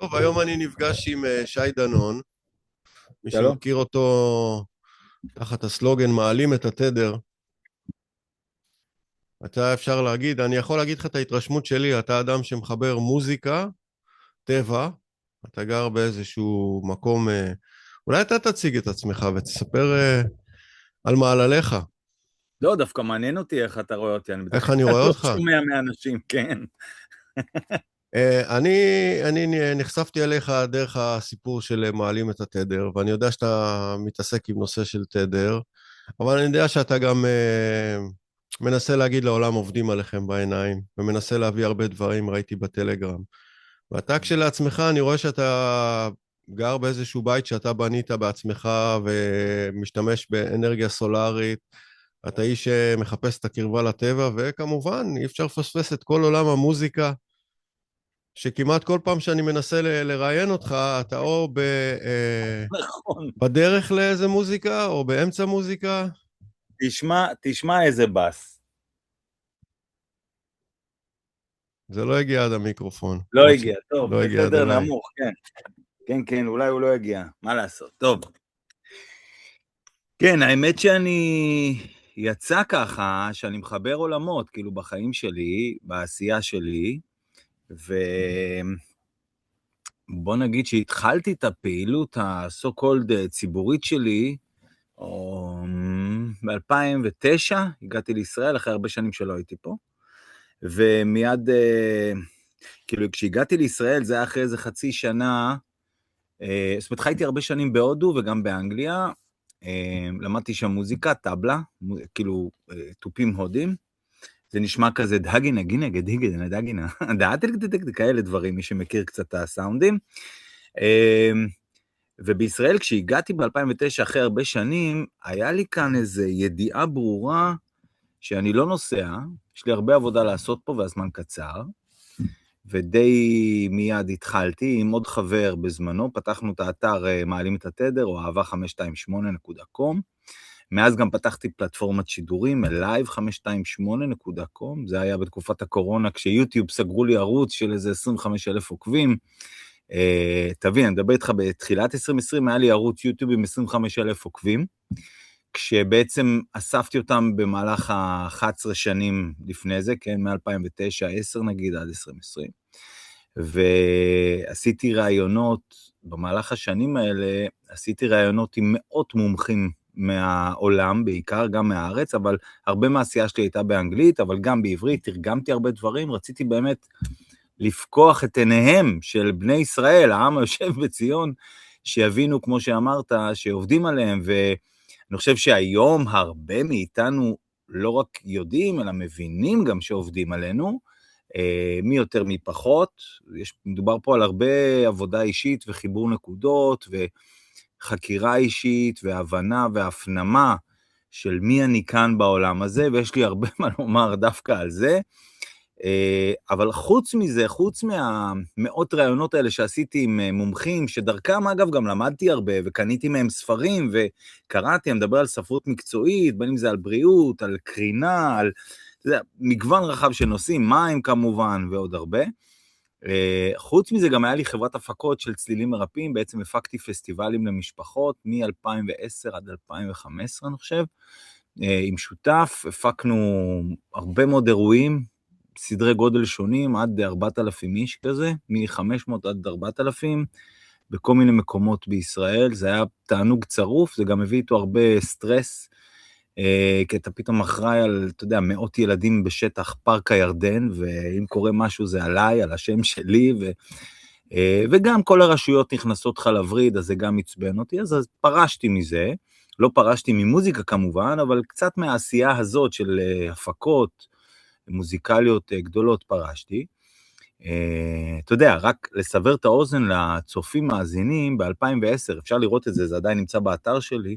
טוב, היום אני נפגש עם שי דנון, מי שלום. שמכיר אותו תחת הסלוגן מעלים את התדר. אתה אפשר להגיד, אני יכול להגיד לך את ההתרשמות שלי, אתה אדם שמחבר מוזיקה, טבע, אתה גר באיזשהו מקום, אולי אתה תציג את עצמך ותספר על מעלליך, לא, דווקא מעניין אותי איך אתה רואה אותי, אני איך בדרך אני כלל רואה לא אותך. שומע מאנשים, כן. אני נחשפתי אליך דרך הסיפור של מעלים את התדר, ואני יודע שאתה מתעסק עם נושא של תדר, אבל אני יודע שאתה גם מנסה להגיד לעולם עובדים עליכם בעיניים, ומנסה להביא הרבה דברים, ראיתי בטלגרם. ואתה כשלעצמך, אני רואה שאתה גר באיזשהו בית שאתה בנית בעצמך, ומשתמש באנרגיה סולארית, אתה איש שמחפש את הקרבה לטבע, וכמובן, אי אפשר לפספס את כל עולם המוזיקה, שכמעט כל פעם שאני מנסה לראיין אותך, אתה או נכון. בדרך לאיזה מוזיקה, או באמצע מוזיקה. תשמע איזה בס. זה לא הגיע עד המיקרופון. לא הגיע, טוב, לא הגיע עד בסדר, אליי. נמוך, כן. כן, כן, אולי הוא לא הגיע, מה לעשות? טוב. כן, האמת יצא ככה, שאני מחבר עולמות, כאילו, בחיים שלי, בעשייה שלי, ובוא נגיד שהתחלתי את הפעילות ה-so called ציבורית שלי, או ב-2009 הגעתי לישראל, אחרי הרבה שנים שלא הייתי פה, ומיד, כאילו, כשהגעתי לישראל, זה היה אחרי איזה חצי שנה, זאת אומרת, חייתי הרבה שנים בהודו וגם באנגליה, למדתי שם מוזיקה, טבלה, כאילו, תופים הודים, זה נשמע כזה דהגינה, גינה, גדיגנה, דהגינה, כאלה דברים, מי שמכיר קצת את הסאונדים, ובישראל, כשהגעתי ב-2009, אחרי הרבה שנים, היה לי כאן איזו ידיעה ברורה, שאני לא נוסע, יש לי הרבה עבודה לעשות פה, והזמן קצר, ודי מיד התחלתי עם עוד חבר בזמנו, פתחנו את האתר מעלים את התדר, או אהבה528.com, מאז גם פתחתי פלטפורמת שידורים, live528.com, זה היה בתקופת הקורונה, כשיוטיוב סגרו לי ערוץ של איזה 25,000 עוקבים, תבין, אני מדבר איתך בתחילת 2020, היה לי ערוץ יוטיוב עם 25,000 עוקבים, כשבעצם אספתי אותם במהלך ה-11 שנים לפני זה, כן, מ-2009, 10 נגיד, עד 2020, ועשיתי ראיונות, במהלך השנים האלה, עשיתי ראיונות עם מאות מומחים מהעולם, בעיקר גם מהארץ, אבל הרבה מהעשייה שלי הייתה באנגלית, אבל גם בעברית, תרגמתי הרבה דברים, רציתי באמת לפקוח את עיניהם של בני ישראל, העם היושב בציון, שיבינו, כמו שאמרת, שעובדים עליהם, ואני חושב שהיום הרבה מאיתנו לא רק יודעים, אלא מבינים גם שעובדים עלינו, מי יותר מי פחות, מדובר פה על הרבה עבודה אישית וחיבור נקודות, וחקירה אישית, והבנה והפנמה של מי אני כאן בעולם הזה, ויש לי הרבה מה לומר דווקא על זה, אבל חוץ מזה, חוץ מהמאות רעיונות האלה שעשיתי עם מומחים, שדרכם אגב גם למדתי הרבה, וקניתי מהם ספרים, וקראתי, אני מדבר על ספרות מקצועית, בין אם זה על בריאות, על קרינה, על מגוון רחב של נושאים, מים כמובן, ועוד הרבה. חוץ מזה גם היה לי חברת הפקות של צלילים מרפאים, בעצם הפקתי פסטיבלים למשפחות, מ-2010 עד 2015 אני חושב, עם שותף, הפקנו הרבה מאוד אירועים, סדרי גודל שונים, עד 4,000 איש כזה, מ-500 עד 4,000, בכל מיני מקומות בישראל, זה היה תענוג צרוף, זה גם הביא איתו הרבה סטרס, כי אתה פתאום אחראי על, אתה יודע, מאות ילדים בשטח פארק הירדן, ואם קורה משהו זה עליי, על השם שלי, וגם כל הרשויות נכנסות לך לווריד, אז זה גם עצבן אותי, אז פרשתי מזה, לא פרשתי ממוזיקה כמובן, אבל קצת מהעשייה הזאת של הפקות, מוזיקליות גדולות פרשתי. אתה יודע, רק לסבר את האוזן לצופים מאזינים, ב-2010, אפשר לראות את זה, זה עדיין נמצא באתר שלי,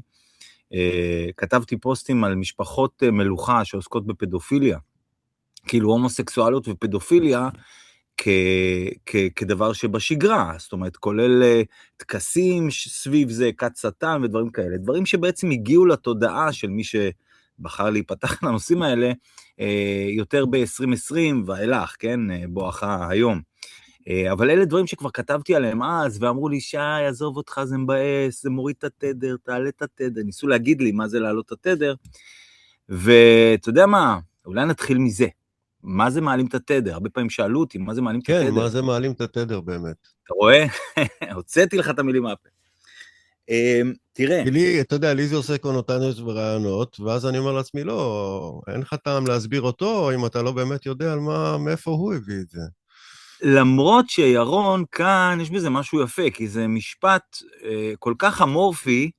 כתבתי פוסטים על משפחות מלוכה שעוסקות בפדופיליה, כאילו הומוסקסואלות ופדופיליה, כדבר שבשגרה, זאת אומרת, כולל תקסים סביב זה, כת שטן ודברים כאלה, דברים שבעצם הגיעו לתודעה של מי שבחר להיפתח לנושאים האלה, יותר ב-2020 ואילך, כן, בואכה היום. אבל אלה דברים שכבר כתבתי עליהם אז, ואמרו לי, שי, עזוב אותך, זה מבאס, זה מוריד את התדר, תעלה את התדר, ניסו להגיד לי מה זה להעלות את התדר, ואתה יודע מה, אולי נתחיל מזה, מה זה מעלים את התדר? הרבה פעמים שאלו אותי, מה זה מעלים את כן, התדר? מה זה מעלים את התדר באמת? אתה רואה? הוצאתי לך את המילים מהפה. תראה, כי לי, אתה יודע, לי זה עושה קונוטציות ורעיונות, ואז אני אומר לעצמי, לא, אין לך טעם להסביר אותו, אם אתה לא באמת יודע על מה, מאיפה הוא הביא את זה. למרות שירון כאן, יש בזה משהו יפה, כי זה משפט כל כך אמורפי,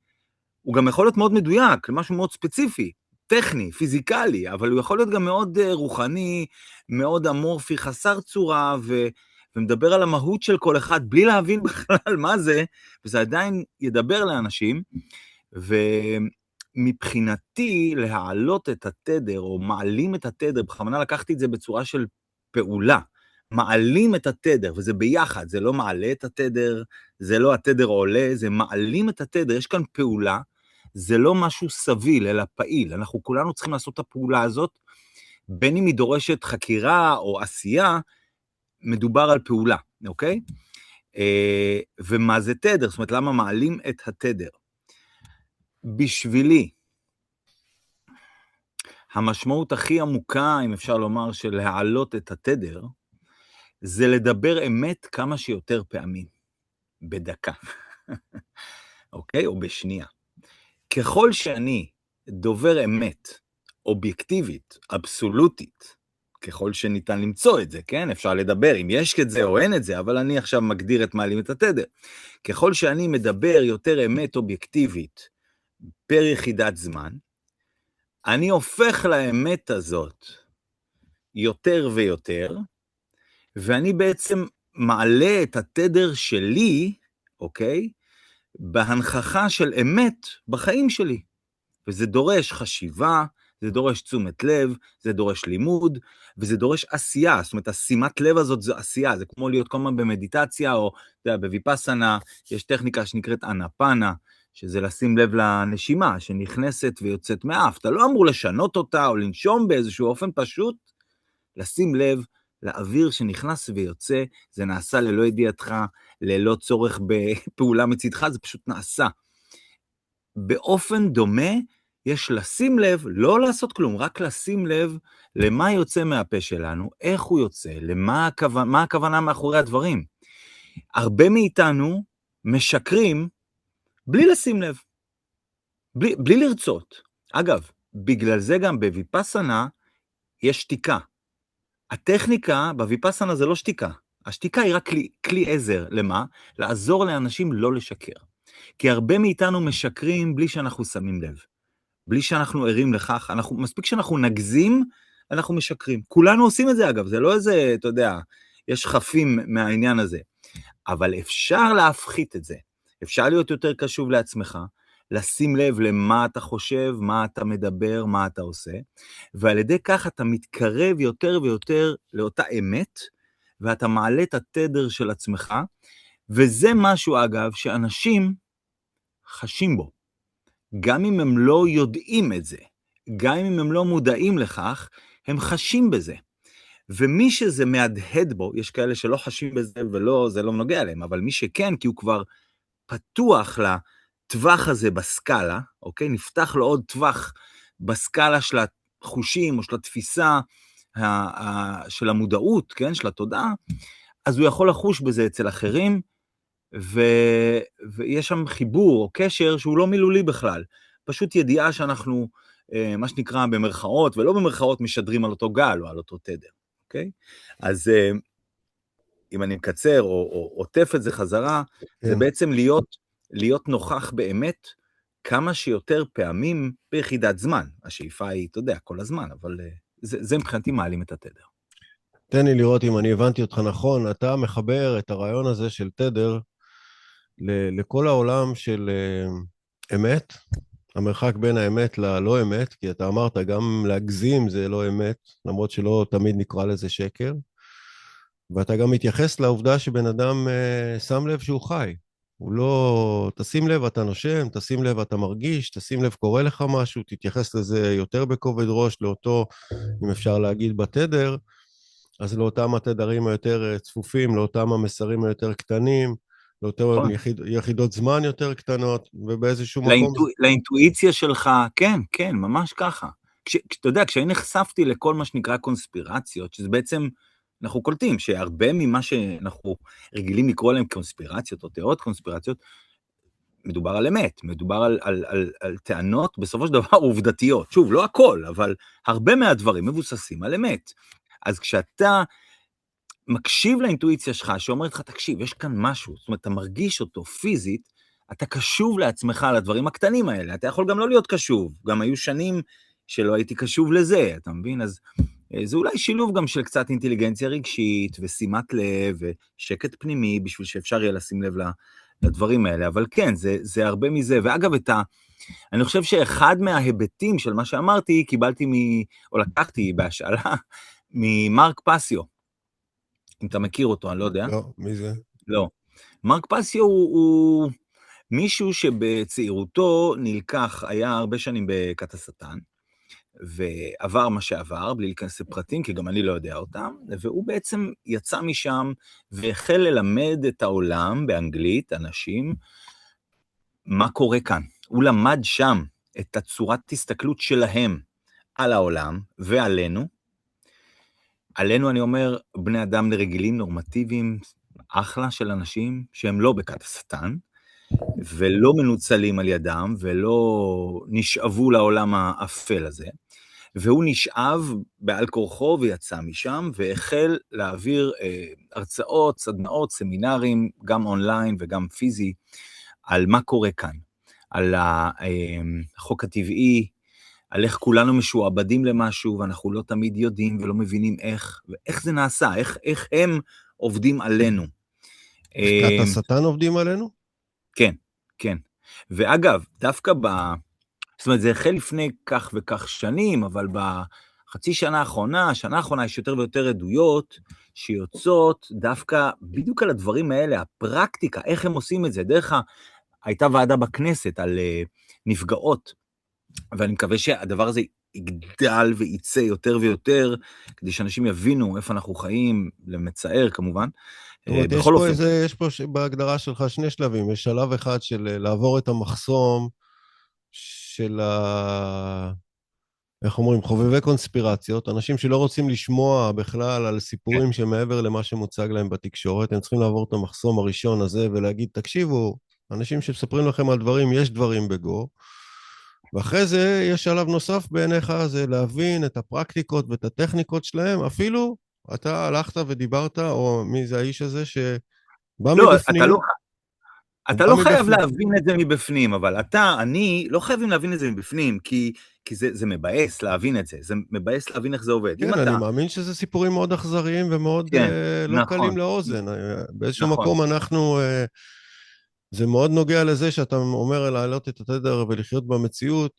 הוא גם יכול להיות מאוד מדויק, משהו מאוד ספציפי, טכני, פיזיקלי, אבל הוא יכול להיות גם מאוד רוחני, מאוד אמורפי, חסר צורה, ומדבר על המהות של כל אחד, בלי להבין בכלל מה זה, וזה עדיין ידבר לאנשים, ומבחינתי להעלות את התדר, או מעלים את התדר, בכוונה לקחתי את זה בצורה של פעולה, מעלים את התדר, וזה ביחד, זה לא מעלה את התדר, זה לא התדר עולה, זה מעלים את התדר, יש כאן פעולה, זה לא משהו סביל, אלא פעיל, אנחנו כולנו צריכים לעשות את הפעולה הזאת, בין אם היא דורשת חקירה או עשייה, מדובר על פעולה, אוקיי? ומה זה תדר? זאת אומרת, למה מעלים את התדר? בשבילי, המשמעות הכי עמוקה, אם אפשר לומר, של להעלות את התדר, זה לדבר אמת כמה שיותר פעמים, בדקה, אוקיי? או בשנייה. ככל שאני דובר אמת, אובייקטיבית, אבסולוטית, ככל שניתן למצוא את זה, כן? אפשר לדבר אם יש את זה או אין את זה, אבל אני עכשיו מגדיר את מעלים את התדר. ככל שאני מדבר יותר אמת אובייקטיבית פר יחידת זמן, אני הופך לאמת הזאת יותר ויותר, ואני בעצם מעלה את התדר שלי, אוקיי? בהנכחה של אמת בחיים שלי. וזה דורש חשיבה, זה דורש תשומת לב, זה דורש לימוד, וזה דורש עשייה. זאת אומרת, השימת לב הזאת זו עשייה, זה כמו להיות כל הזמן במדיטציה, או אתה יודע, בויפאסנה, יש טכניקה שנקראת אנפנה, שזה לשים לב לנשימה, שנכנסת ויוצאת מאף. אתה לא אמור לשנות אותה, או לנשום באיזשהו אופן פשוט, לשים לב לאוויר שנכנס ויוצא, זה נעשה ללא ידיעתך, ללא צורך בפעולה מצדך, זה פשוט נעשה. באופן דומה, יש לשים לב, לא לעשות כלום, רק לשים לב למה יוצא מהפה שלנו, איך הוא יוצא, מה הכוונה מאחורי הדברים. הרבה מאיתנו משקרים בלי לשים לב, בלי לרצות. אגב, בגלל זה גם בויפאסנה יש שתיקה. הטכניקה בויפאסנה זה לא שתיקה. השתיקה היא רק כלי עזר. למה? לעזור לאנשים לא לשקר. כי הרבה מאיתנו משקרים בלי שאנחנו שמים לב. בלי שאנחנו ערים לכך. מספיק שאנחנו נגזים, אנחנו משקרים. כולנו עושים את זה אגב. זה לא איזה, אתה יודע, יש חפים מהעניין הזה. אבל אפשר להפחית את זה. אפשר להיות יותר קשוב לעצמך. לשים לב למה אתה חושב, מה אתה מדבר, מה אתה עושה, ועל ידי כך אתה מתקרב יותר ויותר לאותה אמת, ואתה מעלה את התדר של עצמך, וזה משהו אגב שאנשים חשים בו, גם אם הם לא יודעים את זה, גם אם הם לא מודעים לכך, הם חשים בזה. ומי שזה מהדהד בו, יש כאלה שלא חשים בזה ולא, זה לא נוגע להם, אבל מי שכן, כי הוא כבר פתוח טווח הזה בסקאלה, אוקיי? נפתח לו עוד טווח בסקאלה של החושים או של התפיסה של המודעות, כן? של התודעה, אז הוא יכול לחוש בזה אצל אחרים, ויש שם חיבור או קשר שהוא לא מילולי בכלל, פשוט ידיעה שאנחנו, מה שנקרא במרכאות ולא במרכאות, משדרים על אותו גל או על אותו תדר, אוקיי? אז אם אני מקצר או עוטף את זה חזרה, זה בעצם להיות נוכח באמת כמה שיותר פעמים ביחידת זמן. השאיפה היא, אתה יודע, כל הזמן, אבל זה מבחינתי מעלים את התדר. תן לי לראות אם אני הבנתי אותך נכון, אתה מחבר את הרעיון הזה של תדר לכל העולם של אמת, המרחק בין האמת ללא אמת, כי אתה אמרת גם להגזים זה לא אמת, למרות שלא תמיד נקרא לזה שקר, ואתה גם מתייחס לעובדה שבן אדם שם לב שהוא חי. הוא לא, תשים לב, אתה נושם, תשים לב, אתה מרגיש, תשים לב, קורה לך משהו, תתייחס לזה יותר בכובד ראש, לאותו, אם אפשר להגיד, בתדר, אז לאותם התדרים היותר צפופים, לאותם המסרים היותר קטנים, לאותם נכון. יחידות זמן יותר קטנות, ובאיזשהו מקום... לאינטואיציה שלך, כן, כן, ממש ככה. אתה יודע, כשאני נחשפתי לכל מה שנקרא קונספירציות, שזה בעצם, אנחנו קולטים שהרבה ממה שאנחנו רגילים לקרוא להם קונספירציות או תיאוריות קונספירציות, מדובר על אמת, מדובר על טענות בסופו של דבר עובדתיות. שוב, לא הכל, אבל הרבה מהדברים מבוססים על אמת. אז כשאתה מקשיב לאינטואיציה שלך, שאומרת לך, תקשיב, יש כאן משהו, זאת אומרת, אתה מרגיש אותו פיזית, אתה קשוב לעצמך על הדברים הקטנים האלה, אתה יכול גם לא להיות קשוב, גם היו שנים שלא הייתי קשוב לזה, אתה מבין? אז זה אולי שילוב גם של קצת אינטליגנציה רגשית, ושימת לב, ושקט פנימי, בשביל שאפשר יהיה לשים לב לדברים האלה, אבל כן, זה הרבה מזה, ואגב, אני חושב שאחד מההיבטים של מה שאמרתי, קיבלתי או לקחתי בהשאלה, ממרק פסיו, אם אתה מכיר אותו, אני לא יודע. לא, מי זה? לא. מרק פסיו הוא מישהו שבצעירותו נלקח, היה הרבה שנים בכת השטן, ועבר מה שעבר, בלי להיכנס לפרטים, כי גם אני לא יודע אותם, והוא בעצם יצא משם והחל ללמד את העולם באנגלית, אנשים, מה קורה כאן. הוא למד שם את הצורת הסתכלות שלהם על העולם ועלינו. עלינו אני אומר, בני אדם רגילים, נורמטיביים, אחלה של אנשים שהם לא בכת השטן, ולא מנוצלים על ידם, ולא נשאבו לעולם האפל הזה, והוא נשאב בעל כורחו ויצא משם, והחל להעביר הרצאות, סדנאות, סמינרים, גם אונליין וגם פיזי, על מה קורה כאן, על החוק הטבעי, על איך כולנו משועבדים למשהו, ואנחנו לא תמיד יודעים ולא מבינים ואיך זה נעשה, איך הם עובדים עלינו. כת השטן עובדים עלינו? כן, כן. ואגב, דווקא זאת אומרת, זה החל לפני כך וכך שנים, אבל בחצי שנה האחרונה, השנה האחרונה, יש יותר ויותר עדויות שיוצאות דווקא בדיוק על הדברים האלה, הפרקטיקה, איך הם עושים את זה. הייתה ועדה בכנסת על נפגעות, ואני מקווה שהדבר הזה יגדל וייצא יותר ויותר, כדי שאנשים יבינו איפה אנחנו חיים, למצער כמובן. זאת אומרת, בכל אופן. יש פה בהגדרה שלך שני שלבים. יש שלב אחד של לעבור את המחסום של איך אומרים, חובבי קונספירציות, אנשים שלא רוצים לשמוע בכלל על סיפורים שמעבר למה שמוצג להם בתקשורת, הם צריכים לעבור את המחסום הראשון הזה ולהגיד, תקשיבו, אנשים שמספרים לכם על דברים, יש דברים בגו, ואחרי זה יש שלב נוסף בעיניך, זה להבין את הפרקטיקות ואת הטכניקות שלהם, אפילו אתה הלכת ודיברת, או מי זה האיש הזה שבא לא, מבפנים. אתה לא חייב להבין את זה מבפנים, אבל אני לא חייבים להבין את זה מבפנים, כי זה מבאס להבין את זה, זה מבאס להבין איך זה עובד. כן, אני מאמין שזה סיפורים מאוד אכזריים ומאוד כן, לא נכון, קלים לאוזן. באיזשהו נכון. מקום זה מאוד נוגע לזה שאתה אומר להעלות את התדר ולחיות במציאות,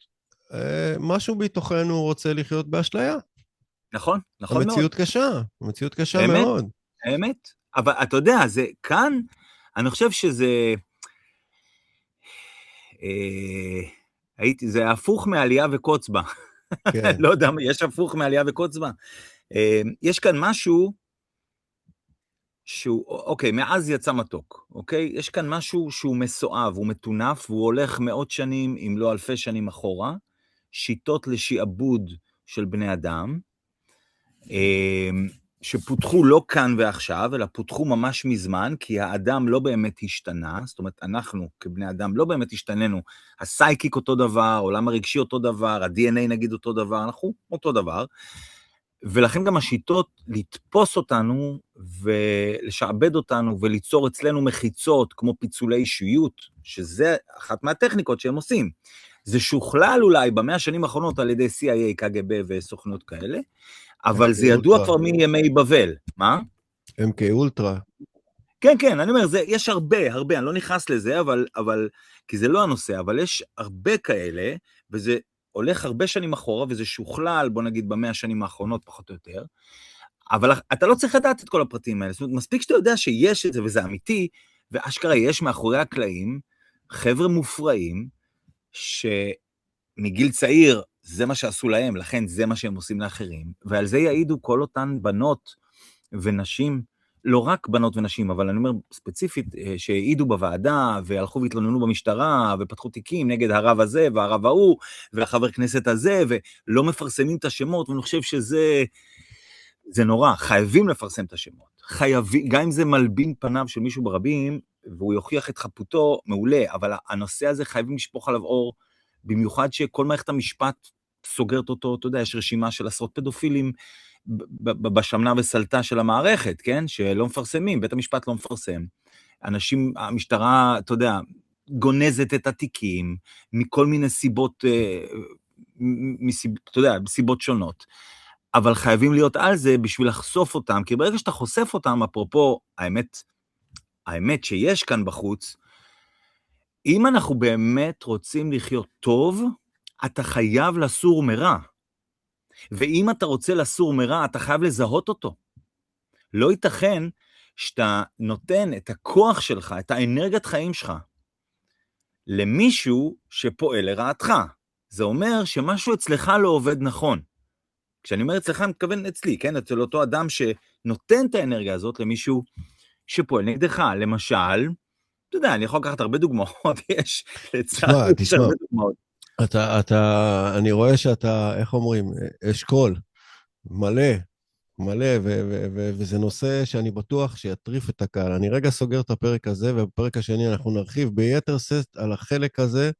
משהו בתוכנו רוצה לחיות באשליה. נכון, נכון מאוד. המציאות קשה מאוד. האמת, אבל אתה יודע, זה כאן, אני חושב שזה, זה הפוך מעלייה וקוץ בה. כן. לא יודע, יש הפוך מעלייה וקוץ בה. יש כאן משהו שהוא, אוקיי, מאז יצא מתוק, אוקיי? יש כאן משהו שהוא מסואב, הוא מטונף, והוא הולך מאות שנים, אם לא אלפי שנים אחורה, שיטות לשיעבוד של בני אדם, שפותחו לא כאן ועכשיו, אלא פותחו ממש מזמן, כי האדם לא באמת השתנה, זאת אומרת, אנחנו כבני אדם לא באמת השתננו, הסייקיק אותו דבר, העולם הרגשי אותו דבר, ה-DNA נגיד אותו דבר, אנחנו אותו דבר, ולכן גם השיטות לתפוס אותנו ולשעבד אותנו וליצור אצלנו מחיצות כמו פיצולי אישיות, שזה אחת מהטכניקות שהם עושים. זה שוכלל אולי במאה השנים האחרונות על ידי CIA, KGB וסוכנות כאלה, אבל זה ידוע כבר מימי בבל. מה? MK אולטרה. כן, כן, אני אומר, יש הרבה, אני לא נכנס לזה, כי זה לא הנושא, אבל יש הרבה כאלה, וזה הולך הרבה שנים אחורה, וזה שוכלל, בוא נגיד, במאה השנים האחרונות, פחות או יותר, אבל אתה לא צריך לדעת את כל הפרטים האלה, זאת אומרת, מספיק שאתה יודע שיש את זה, וזה אמיתי, ואשכרה יש מאחורי הקלעים, חבר'ה מופרעים, שמגיל צעיר, זה מה שעשו להם, לכן זה מה שהם עושים לאחרים, ועל זה יעידו כל אותן בנות, ונשים, לא רק בנות ונשים, אבל אני אומר ספציפית, שהעידו בוועדה, והלכו והתלוננו במשטרה, ופתחו תיקים נגד הרב הזה, והרב ההוא, והחבר כנסת הזה, ולא מפרסמים את השמות, ואני חושב שזה נורא, חייבים לפרסם את השמות. חייבים, גם אם זה מלבין פניו של מישהו ברבים, והוא יוכיח את חפותו, מעולה, אבל הנושא הזה חייבים לשפוך עליו אור, במיוחד שכל מערכת המשפט סוגרת אותו, אתה יודע, יש רשימה של עשרות פדופילים, בשמנה וסלטה של המערכת, כן? שלא מפרסמים, בית המשפט לא מפרסם. אנשים, המשטרה, אתה יודע, גונזת את התיקים, מכל מיני סיבות, אתה יודע, סיבות שונות. אבל חייבים להיות על זה בשביל לחשוף אותם, כי ברגע שאתה חושף אותם, אפרופו, האמת שיש כאן בחוץ, אם אנחנו באמת רוצים לחיות טוב, אתה חייב לסור מרע. ואם אתה רוצה לסור מרע, אתה חייב לזהות אותו. לא ייתכן שאתה נותן את הכוח שלך, את האנרגיית חיים שלך, למישהו שפועל לרעתך. זה אומר שמשהו אצלך לא עובד נכון. כשאני אומר אצלך, אני מתכוון אצלי, כן? אצל אותו אדם שנותן את האנרגיה הזאת למישהו שפועל נגדך. למשל, אתה יודע, אני יכול לקחת הרבה דוגמאות, יש לצערי תשמע, הרבה דוגמאות. אני רואה שאתה, איך אומרים, אשכול, מלא, מלא, וזה נושא שאני בטוח שיטריף את הקהל. אני רגע סוגר את הפרק הזה, ובפרק השני אנחנו נרחיב ביתר סט על החלק הזה,